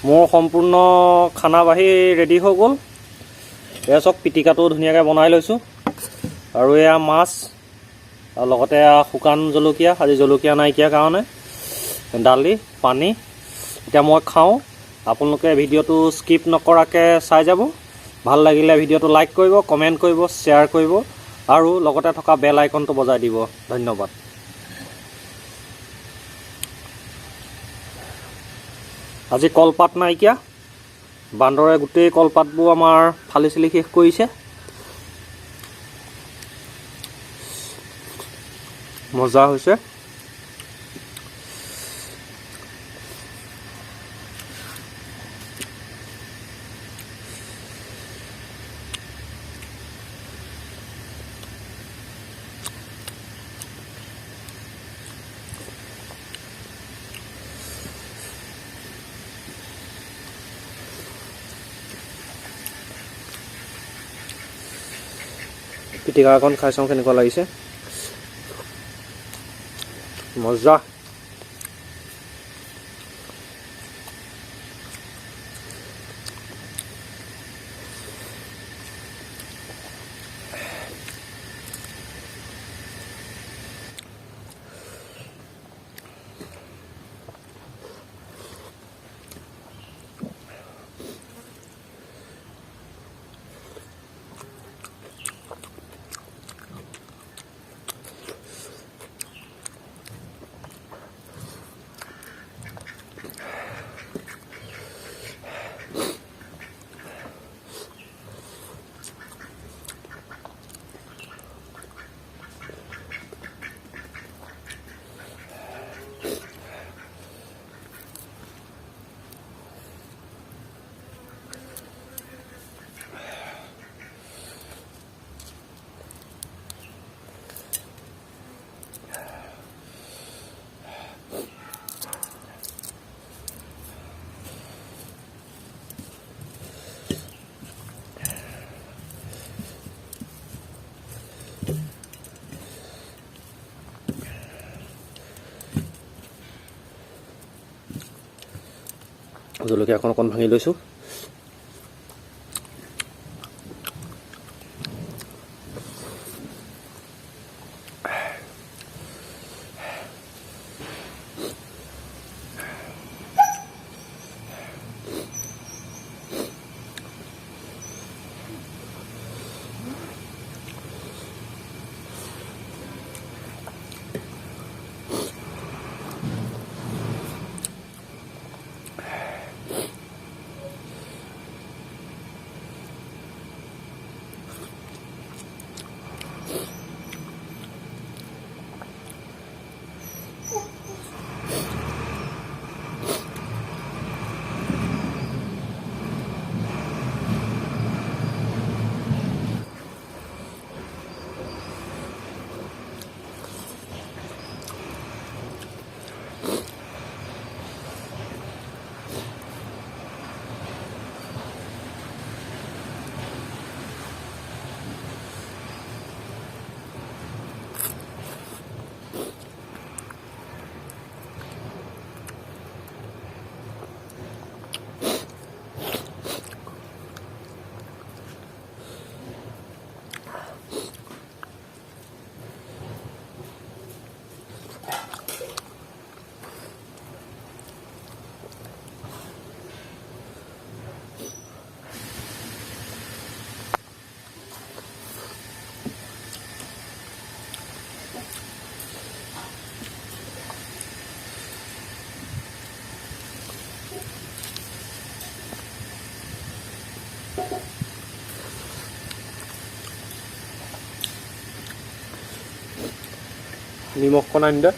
মোৰ সম্পূৰ্ণ খানা বাঢ়ি ৰেডি হৈ গ'ল। এয়া চব পিটিকাটো ধুনীয়াকৈ বনাই লৈছোঁ আৰু এয়া মাছ আৰু লগতে শুকান জলকীয়া, আজি জলকীয়া নাইকিয়া কাৰণে দালি পানী। এতিয়া মই খাওঁ, আপোনালোকে ভিডিঅ'টো স্কিপ নকৰাকৈ চাই যাব। ভাল লাগিলে ভিডিঅ'টো লাইক কৰিব, কমেণ্ট কৰিব, শ্বেয়াৰ কৰিব আৰু লগতে থকা বেল আইকনটো বজাই দিব। ধন্যবাদ। আজি কলপাত নাইকিয়া, বান্দৰে গোটেই কলপাতবোৰ আমাৰ ফালি চিলি শেষ কৰিছে। মজা হৈছে। পিটিকা অকণ খাই চাওঁ কেনেকুৱা লাগিছে। মজা। জলকীয়া অকণ ভাঙি লৈছোঁ। নিমখ কণ আনি দে।